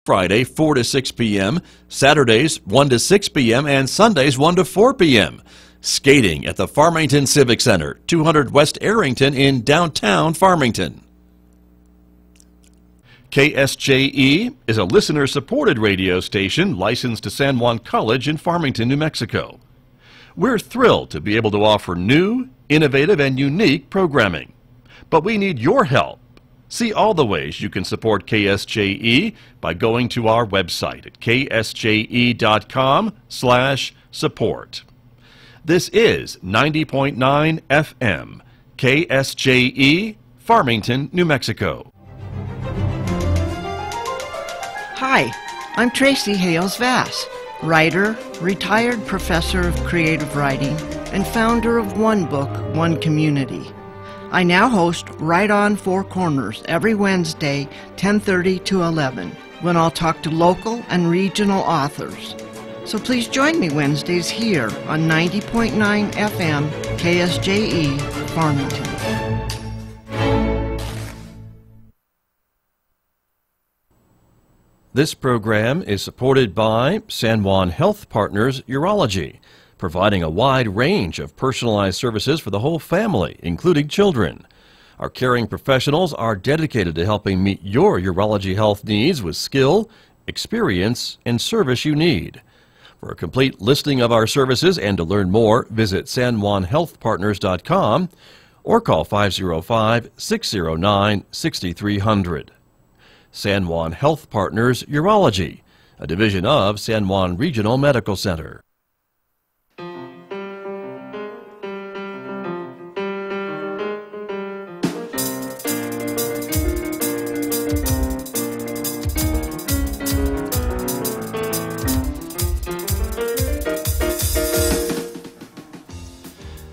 Friday 4 to 6 p.m., Saturdays 1 to 6 p.m., and Sundays 1 to 4 p.m. Skating at the Farmington Civic Center, 200 West Arrington in downtown Farmington. KSJE is a listener-supported radio station licensed to San Juan College in Farmington, New Mexico. We're thrilled to be able to offer new, innovative, and unique programming. But we need your help. See all the ways you can support KSJE by going to our website at ksje.com/support. This is 90.9 FM, KSJE, Farmington, New Mexico. Hi, I'm Tracy Hales-Vass, writer, retired professor of creative writing, and founder of One Book, One Community. I now host Right on Four Corners every Wednesday, 10:30 to 11, when I'll talk to local and regional authors. So please join me Wednesdays here on 90.9 FM, KSJE, Farmington. This program is supported by San Juan Health Partners Urology, providing a wide range of personalized services for the whole family, including children. Our caring professionals are dedicated to helping meet your urology health needs with skill, experience, and service you need. For a complete listing of our services and to learn more, visit sanjuanhealthpartners.com or call 505-609-6300. San Juan Health Partners Urology, a division of San Juan Regional Medical Center.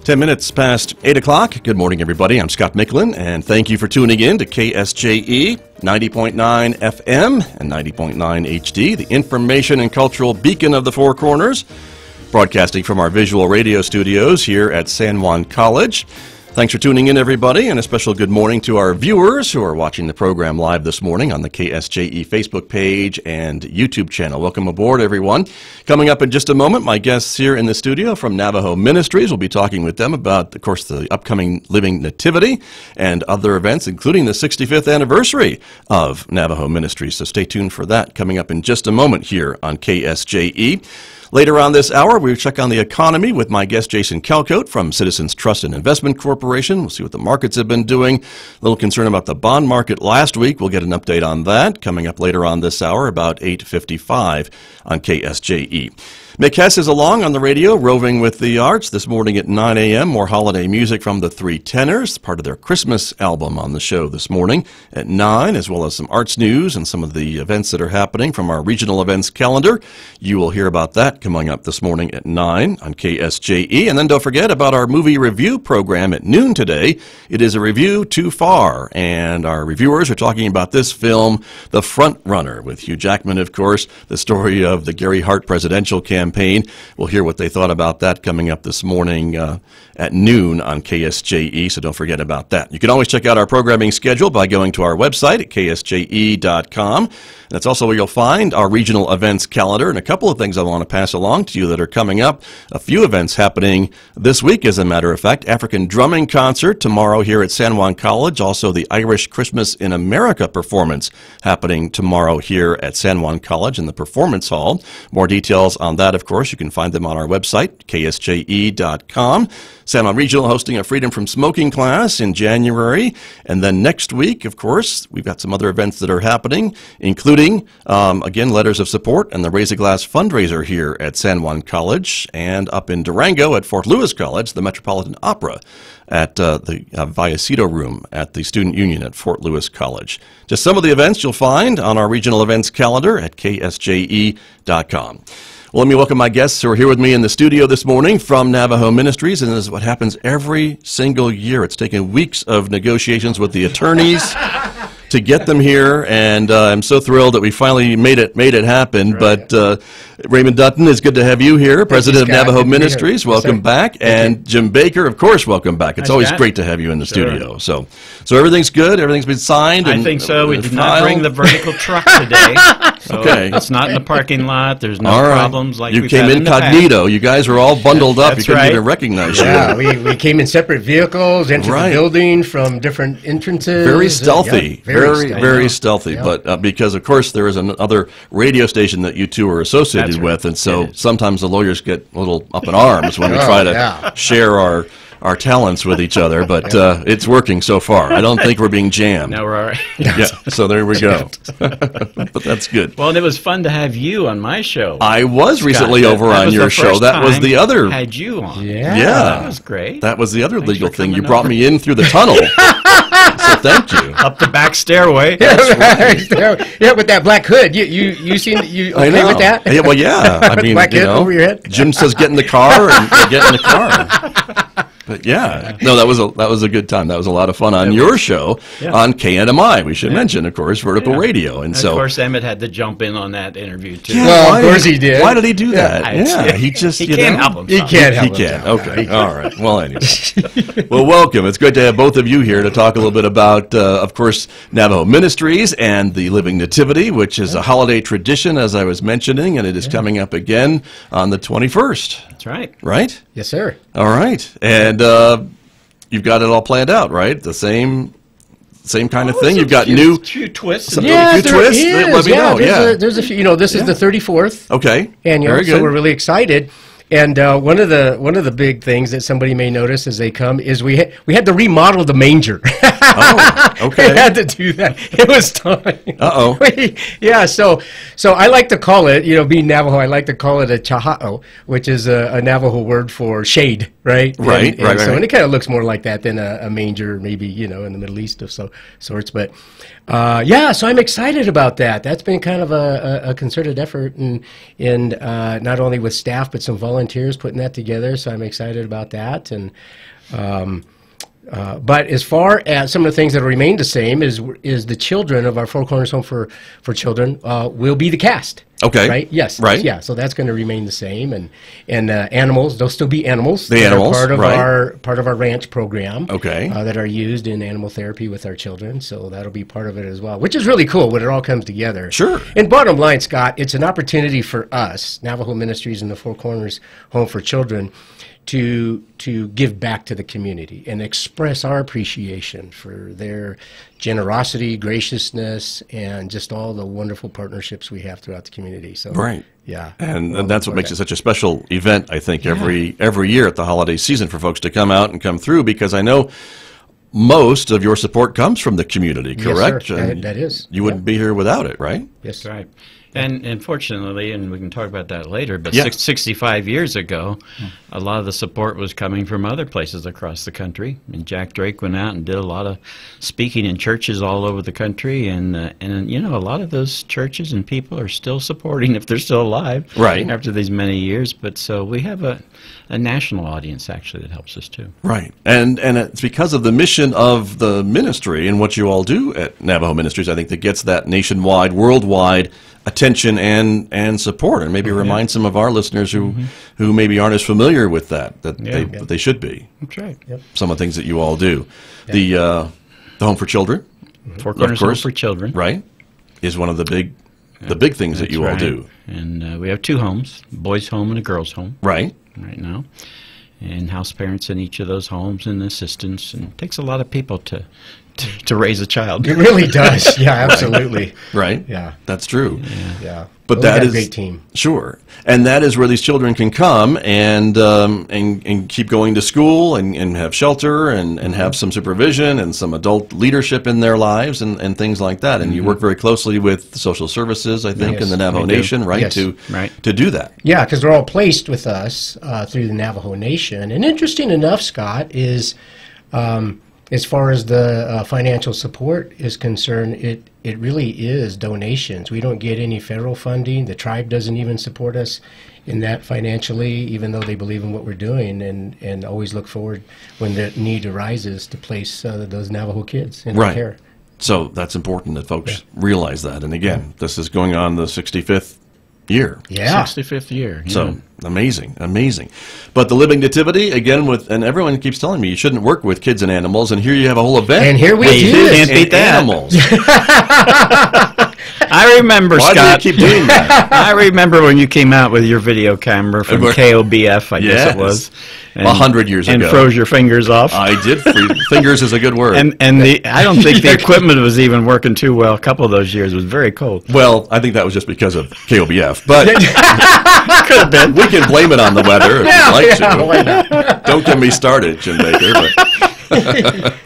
Ten minutes past 8 o'clock. Good morning, everybody. I'm Scott Michlin, and thank you for tuning in to KSJE 90.9 FM and 90.9 HD, the information and cultural beacon of the Four Corners, broadcasting from our visual radio studios here at San Juan College. Thanks for tuning in, everybody, and a special good morning to our viewers who are watching the program live this morning on the KSJE Facebook page and YouTube channel. Welcome aboard, everyone. Coming up in just a moment, my guests here in the studio from Navajo Ministries. We'll be talking with them about, of course, the upcoming Living Nativity and other events, including the 65th anniversary of Navajo Ministries. So stay tuned for that coming up in just a moment here on KSJE. Later on this hour, we'll check on the economy with my guest Jason Calcote from Citizens Trust and Investment Corporation. We'll see what the markets have been doing. A little concern about the bond market last week. We'll get an update on that coming up later on this hour about 8:55 on KSJE. Mick Hess is along on the radio, roving with the arts. This morning at 9 a.m., more holiday music from the Three Tenors, part of their Christmas album on the show this morning at 9, as well as some arts news and some of the events that are happening from our regional events calendar. You will hear about that coming up this morning at 9 on KSJE. And then don't forget about our movie review program at noon today. It is a review too far, and our reviewers are talking about this film, The Front Runner, with Hugh Jackman, of course, the story of the Gary Hart presidential campaign. We'll hear what they thought about that coming up this morning at noon on KSJE, so don't forget about that. You can always check out our programming schedule by going to our website at ksje.com. That's also where you'll find our regional events calendar and a couple of things I want to pass along to you that are coming up. A few events happening this week, as a matter of fact. African Drumming Concert tomorrow here at San Juan College. Also the Irish Christmas in America performance happening tomorrow here at San Juan College in the Performance Hall. More details on that, of course, you can find them on our website, ksje.com. San Juan Regional hosting a Freedom from Smoking class in January. And then next week, of course, we've got some other events that are happening, including, again, letters of support and the Raise a Glass fundraiser here at San Juan College, and up in Durango at Fort Lewis College, the Metropolitan Opera at the Vallecito Room at the Student Union at Fort Lewis College. Just some of the events you'll find on our regional events calendar at ksje.com. Well, let me welcome my guests who are here with me in the studio this morning from Navajo Ministries, and this is what happens every single year. It's taken weeks of negotiations with the attorneys to get them here, and I'm so thrilled that we finally made it happen. Right. But Raymond Dutton, it's good to have you here, President of Navajo Ministries. Welcome back. And Jim Baker, of course, welcome back. It's always great to have you in the studio. So everything's good? Everything's been signed? I think so. We did not bring the vertical truck today. So Okay. it's not in the parking lot. There's no All right. problems like you we've came had in the past. incognito. You guys were all bundled up. You That's couldn't right. even recognize Yeah, you. we came in separate vehicles, entered Right. the building from different entrances. Very stealthy, Yeah, very stealthy. Yeah. But because, of course, there is another radio station that you two are associated That's right. with, and so It is. sometimes the lawyers get a little up in arms when we Oh, try to yeah. share our talents with each other. But it's working so far. I don't think we're being jammed. No, we're all right. Yeah, so there we go. But that's good. Well, and it was fun to have you on my show. I was recently Scott. over That on was your the show. first That was time the other. I had you on. Yeah. Yeah. That was great. That was the other Thanks legal for thing. You coming brought over. me in through the tunnel. So thank you. Up the back stairway. Yeah, with that black hood. You seen you I okay know. with that? Yeah, well, yeah. I mean, Black you hood know, over your head? Jim says get in the car, and you get in the car. But yeah, no, that was a good time. That was a lot of fun on your show Yeah. on KNMI. We should mention, of course, Vertical Yeah. Radio, and And so. of course, Emmett had to jump in on that interview too. Yeah, Well, why of course did he did. Why did he do that? I- Yeah, he just he you can't know, help He himself. can't He help can. himself. Okay. All right. Well, anyway. Well, welcome. It's great to have both of you here to talk a little bit about, of course, Navajo Ministries and the Living Nativity, which is a holiday tradition, as I was mentioning, and it is coming up again on the 21st, That's right. right? Yes, sir. All right. And you've got it all planned out, right? The same kind of thing. You've got new. few twists. Some- and Yeah, Yeah, few there twists? is. Let me know, yeah. There's a few. You know, this is the 34th Okay. annual, Very so good. we're really excited. And one of the big things that somebody may notice as they come is we had to remodel the manger. Oh, okay. We had to do that. It was time. Uh-oh. Yeah, so I like to call it, you know, being Navajo, I like to call it a chaha'o, which is a Navajo word for shade, right? Right, And right. And it kind of looks more like that than a manger, maybe, you know, in the Middle East of sorts. But yeah, so I'm excited about that. That's been kind of a concerted effort, and not only with staff but some volunteers putting that together. So I'm excited about that. And but as far as some of the things that remain the same is the children of our Four Corners Home for Children will be the cast. Okay. Right. Yes. Right. Yeah. So that's going to remain the same, and animals. There'll still be animals. The that are animals, part of right. part of our ranch program. Okay. That are used in animal therapy with our children. So that'll be part of it as well, which is really cool when it all comes together. Sure. And bottom line, Scott, it's an opportunity for us, Navajo Ministries and the Four Corners Home for Children, to give back to the community and express our appreciation for their generosity, graciousness, and just all the wonderful partnerships we have throughout the community. So Right. yeah, And that's what makes it such a special event, I think, every year at the holiday season for folks to come out and come through, because I know most of your support comes from the community, correct? Yes, sir. And That is. You wouldn't be here without it, right? Yes. That's right. And fortunately, and we can talk about that later, but Yeah. 65 years ago, a lot of the support was coming from other places across the country. And Jack Drake went out and did a lot of speaking in churches all over the country. And you know, a lot of those churches and people are still supporting if they're still alive Right. after these many years. But so we have a national audience, actually, that helps us, too. Right. And it's because of the mission of the ministry and what you all do at Navajo Ministries, I think, that gets that nationwide, worldwide attention and support, and maybe remind some of our listeners who maybe aren't as familiar with that they should be. That's right. Some of the things that you all do. The Home for Children, Four Corners Home course. for Children. right, is one of the big things that That's you all right. do. And we have two homes, a boys' home and a girls' home Right. right now. And house parents in each of those homes and assistants. And it takes a lot of people to raise a child. It really does. Yeah, absolutely. Right. Yeah. That's true. Yeah. But We that got a is great team. Sure, and that is where these children can come and keep going to school and have shelter and have some supervision and some adult leadership in their lives and things like that. And you work very closely with social services, I think, Yes, in the Navajo we do. Nation, right? Yes. To do that. Yeah, because they're all placed with us through the Navajo Nation. And interesting enough, Scott, is as far as the financial support is concerned, it really is donations. We don't get any federal funding. The tribe doesn't even support us in that financially, even though they believe in what we're doing and always look forward when the need arises to place those Navajo kids in Right. care. So that's important that folks realize that. And again, this is going on the 65th year. Yeah. 65th year. Yeah. So amazing. But the Living Nativity, again, and everyone keeps telling me you shouldn't work with kids and animals, and here you have a whole event. And here we with do. kids Can't beat and that. animals. I remember, Why Scott. do you keep doing that? I remember when you came out with your video camera from KOBF, I guess it was. And, 100 years ago. And froze your fingers off. I did. Fingers is a good word. And I don't think the equipment was even working too well. A couple of those years was very cold. Well, I think that was just because of KOBF. But Could have been. we can blame it on the weather if you'd like to. Don't get me started, Jim Baker. But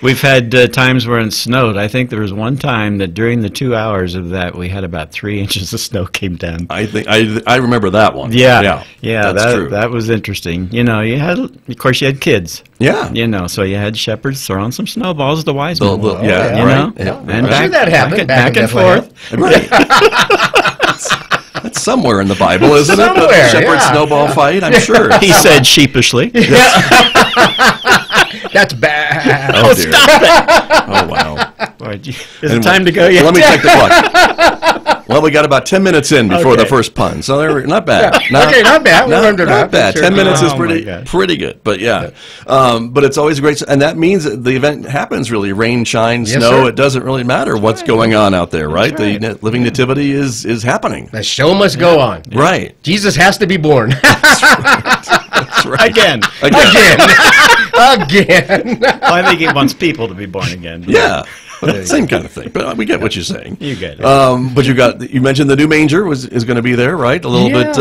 We've had times where it snowed. I think there was one time that during the 2 hours of that, we had about 3 inches of snow came down. I think I remember that one. Yeah, that's true. That was interesting. You know, of course, you had kids. Yeah. You know, so you had shepherds throwing some snowballs to wise men. Yeah, you right. know, Yeah. and I'm sure that happened back and forth. Right. That's somewhere in the Bible, isn't it? Somewhere, The shepherd yeah. snowball fight, I'm sure. He said sheepishly. That's bad. Oh, dear. Stop it! Oh, wow. Boy, is it time to go yet? Let me check the clock. Well, we got about 10 minutes in before the first pun, so not bad. Okay, not bad. We learned Not enough. bad. Sure. 10 minutes is Oh, my God. pretty good, but yeah. But it's always great, and that means that the event happens really. Rain, shine, Yes, snow, sir. it doesn't really matter what's going on out there, right? The living nativity is happening. The show must go on. Right. Jesus has to be born. That's right. Again. Again. Well, I think he wants people to be born again. Yeah. Same kind of thing, but we get what you're saying. You get it. But you mentioned the new manger is going to be there, right? A little bit.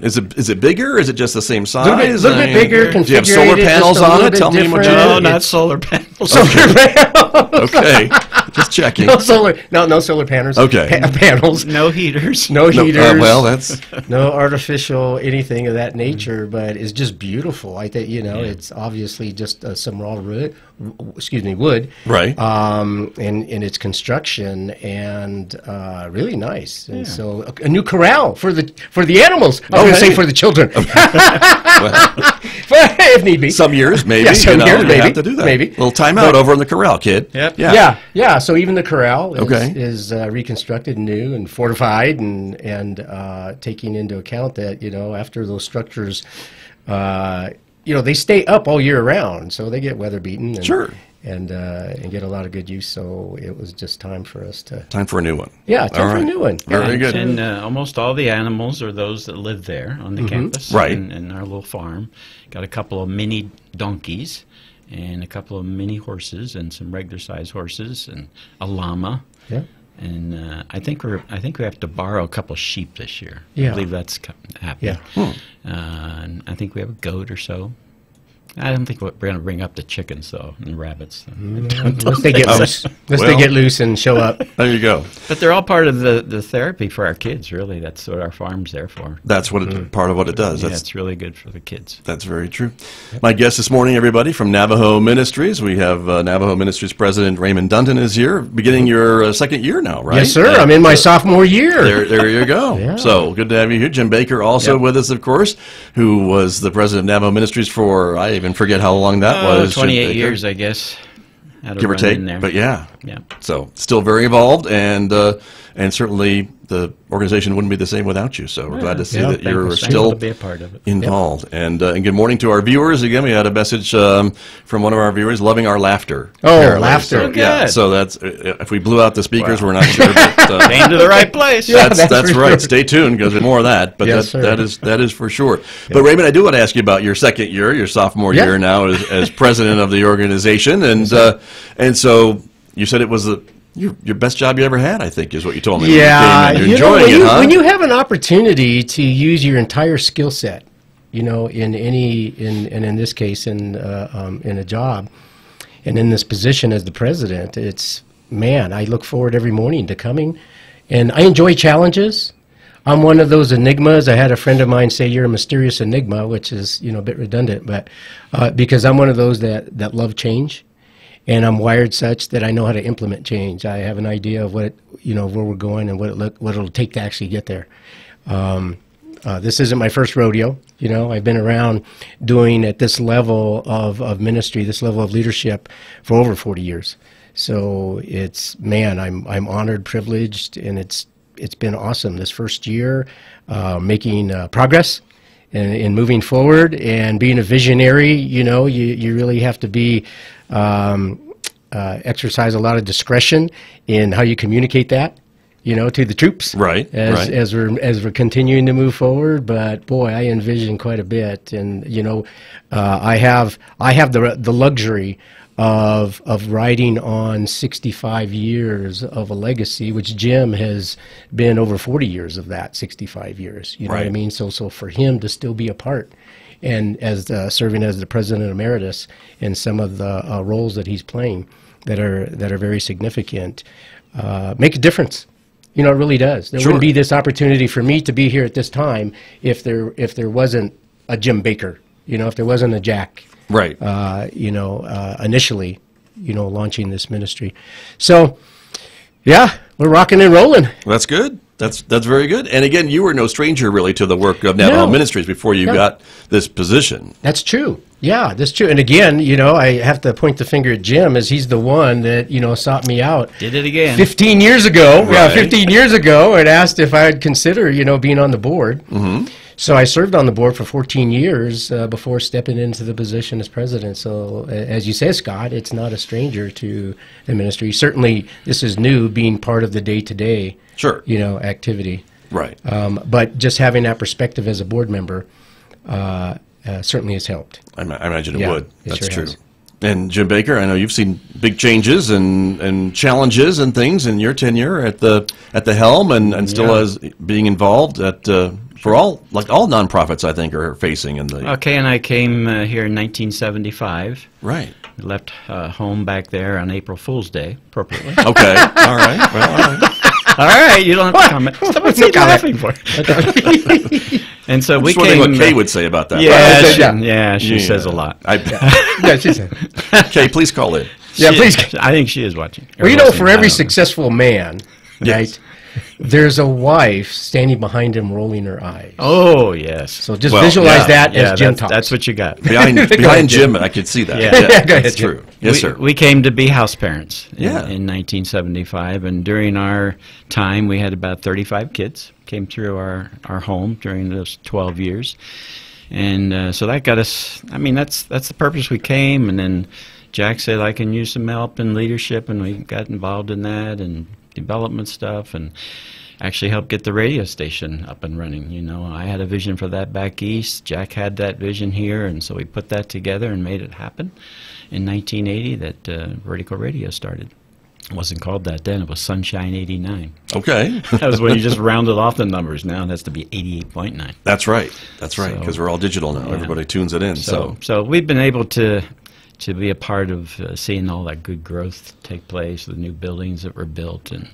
Is it bigger? Is it just the same size? A little bit bigger. Do you have solar configurated panels just a on little it? bit Tell me what you different. No, did. not solar panels. Okay, just checking. No solar panels. Okay. Panels. No heaters. No heaters. Well, that's no artificial anything of that nature, but it's just beautiful. I think it's obviously just some raw wood. right. In its construction and really nice. And so a new corral for the animals. I was going to say for the children, Well, if need be. some years, maybe. Yeah, some years, you maybe, have to do that. maybe. Little timeout over in the corral, kid. Yep. Yeah. So even the corral Okay. is reconstructed new and fortified and taking into account that after those structures, they stay up all year round, so they get weather beaten. And, Sure. And get a lot of good use. So it was just time for us to. Time for a new one. Yeah, time All for a right. new one. Very good. And almost all the animals are those that live there on the campus. Right. In our little farm. Got a couple of mini donkeys and a couple of mini horses and some regular size horses and a llama. Yeah. And I think we have to borrow a couple of sheep this year. Yeah. I believe that's happening. Yeah. And I think we have a goat or so. I don't think we're going to bring up the chickens, though, and the rabbits. Unless they get loose. Unless Well. they get loose and show up. There you go. But they're all part of the therapy for our kids, really. That's what our farm's there for. That's what part of what it does. Yeah, That's it's really good for the kids. That's very true. My guest this morning, everybody, from Navajo Ministries. We have Navajo Ministries President Raymond Dunton is here, beginning your second year now, right? Yes, sir. I'm in my sophomore year. There you go. Yeah. So good to have you here. Jim Baker also with us, of course, who was the president of Navajo Ministries for, I even forget how long that was. Jim 28 Baker. years, I guess. Had a Give or run take. in there. But yeah. Yeah. So still very involved, and certainly the organization wouldn't be the same without you. So we're glad to see that you're Thankful still to be a part of it. involved. And good morning to our viewers. Again, we had a message from one of our viewers, loving our laughter. Oh, apparently. laughter. So, Good. yeah. So that's if we blew out the speakers, we're not sure. But, Came to the right place. that's that's for right. sure. Stay tuned because there's more of that. But Yes, sir. that is for sure. But Raymond, I do want to ask you about your second year, your sophomore year now as president of the organization, and so you said it was your best job you ever had, I think, is what you told me. Yeah, When you came in. You're enjoying it, huh? when you have an opportunity to use your entire skill set, in this case in a job, and in this position as the president, I look forward every morning to coming, and I enjoy challenges. I'm one of those enigmas. I had a friend of mine say you're a mysterious enigma, which is a bit redundant, but because I'm one of those that love change. And I'm wired such that I know how to implement change. I have an idea of where we're going and what it'll take to actually get there. This isn't my first rodeo. I've been around doing at this level of ministry, this level of leadership for over 40 years. So I'm honored, privileged, and it's been awesome this first year, making progress in moving forward and being a visionary. You really have to be exercise a lot of discretion in how you communicate that to the troops. Right. As we're continuing to move forward. But boy, I envision quite a bit, and I have the luxury of riding on 65 years of a legacy, which Jim has been over 40 years of that 65 years. You know what I mean? So for him to still be a part, and as serving as the president emeritus in some of the roles that he's playing that are very significant, make a difference. It really does. There wouldn't be this opportunity for me to be here at this time if there wasn't a Jim Baker, if there wasn't a Jack. Right. Initially, launching this ministry. So, yeah, we're rocking and rolling. That's good. That's very good. And again, you were no stranger really to the work of Navajo Ministries before you got this position. That's true. Yeah, that's true. And again, I have to point the finger at Jim, as he's the one that, sought me out. Did it again. 15 years ago. Right. Yeah, 15 years ago, and asked if I'd consider, being on the board. Mm-hmm. So I served on the board for 14 years before stepping into the position as president. So as you say, Scott, it's not a stranger to the ministry. Certainly, this is new, being part of the day-to-day, activity. Right. But just having that perspective as a board member certainly has helped. I imagine it would. That's sure true. has. And Jim Baker, I know you've seen big changes and challenges and things in your tenure at the helm, and still as being involved at for all nonprofits, I think, are facing in the. Okay, and I came here in 1975. Right. I left home back there on April Fool's Day, appropriately. Okay. All right. Well, all right. All right, you don't have to comment. What's he laughing for? And so we came. What Kay would say about that. Yeah, she says a lot. Yeah, she said. Kay, please call in. Please. I think she is watching. Well, for every successful man, right, there's a wife standing behind him rolling her eyes. Oh, yes. So just visualize that as Jim talks. That's what you got. Behind Jim, I could see that. Yeah. Go ahead, that's true. Yes, sir. We came to be house parents in Yeah. 1975, and during our time, we had about 35 kids came through our home during those 12 years. And so that got us, that's the purpose we came, and then Jack said, I can use some help in leadership, and we got involved in that and development stuff, and actually helped get the radio station up and running. I had a vision for that back east. Jack had that vision here, and so we put that together and made it happen. In 1980, that vertical radio started. It wasn't called that then. It was Sunshine 89. Okay. That was when you just rounded off the numbers. Now it has to be 88.9. That's right. That's right, because we're all digital now. Everybody tunes it in. So we've been able to be a part of seeing all that good growth take place, the new buildings that were built, and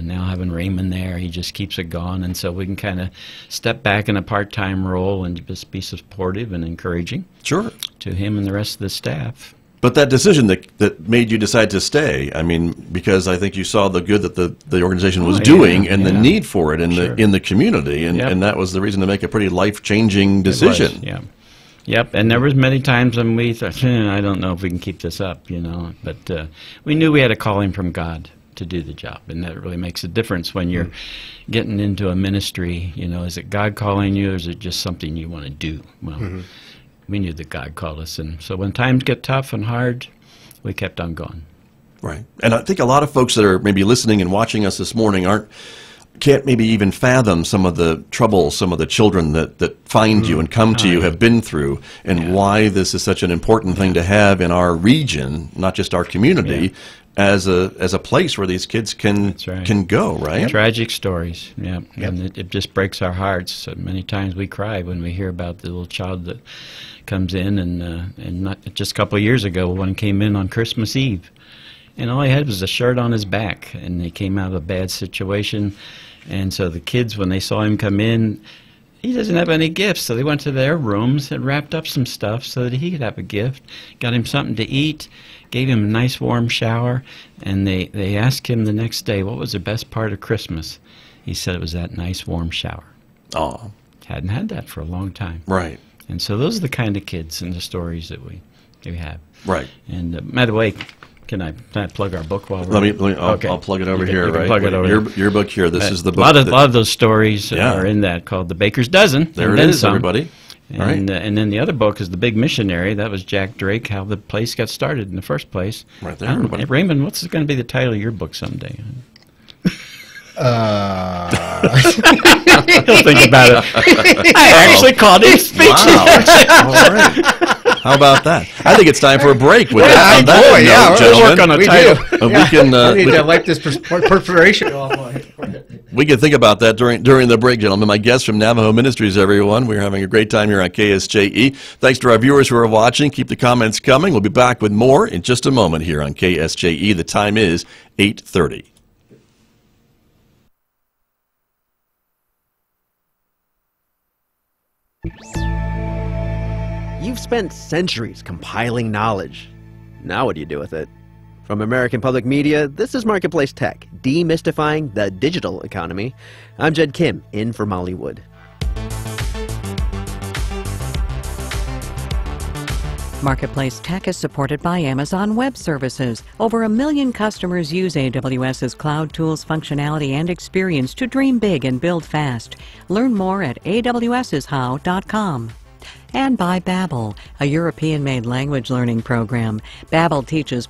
now having Raymond there, he just keeps it going, and so we can kind of step back in a part-time role and just be supportive and encouraging to him and the rest of the staff. But that decision that made you decide to stay, because I think you saw the good that the organization was doing and the need for it in the community, and that was the reason to make a pretty life-changing decision. Yep, and there was many times when we thought, I don't know if we can keep this up, but we knew we had a calling from God to do the job, and that really makes a difference when you're getting into a ministry. Is it God calling you, or is it just something you want to do? Well, we knew that God called us, and so when times get tough and hard, we kept on going. Right, and I think a lot of folks that are maybe listening and watching us this morning can't maybe even fathom some of the troubles some of the children that find you and come to you have been through, and why this is such an important thing to have in our region, not just our community, as a place where these kids can go, right? Tragic stories, and it just breaks our hearts. So many times we cry when we hear about the little child that comes in, and not just a couple of years ago, one came in on Christmas Eve, and all he had was a shirt on his back, and he came out of a bad situation, and so the kids, when they saw him come in, he doesn't have any gifts, so they went to their rooms and wrapped up some stuff so that he could have a gift, got him something to eat, gave him a nice warm shower, and they asked him the next day, what was the best part of Christmas? He said it was that nice warm shower. Oh. Hadn't had that for a long time. Right. And so those are the kind of kids and the stories that we have. Right. And by the way, can I plug our book while we're I'll plug it over here, right? Plug it over your book here. This is the book. A lot of those stories are in that, called The Baker's Dozen. There it is, everybody. And then the other book is The Big Missionary. That was Jack Drake, how the place got started in the first place. Right there, everybody. Raymond, what's going to be the title of your book someday? He'll think about it. I actually called him speechless. Wow. All right. How about that? I think it's time for a break. With that, on that boy, note, yeah, gentlemen, work on a we title. do. We need to wipe this perspiration off. We can think about that during the break, gentlemen. My guests from Navajo Ministries, everyone. We're having a great time here on KSJE. Thanks to our viewers who are watching. Keep the comments coming. We'll be back with more in just a moment here on KSJE. The time is 8:30. You've spent centuries compiling knowledge. Now what do you do with it? From American Public Media, this is Marketplace Tech, demystifying the digital economy. I'm Jed Kim, in for Molly Wood. Marketplace Tech is supported by Amazon Web Services. Over 1 million customers use AWS's cloud tools, functionality, and experience to dream big and build fast. Learn more at awsishow.com. And by Babbel, a European-made language learning program. Babbel teaches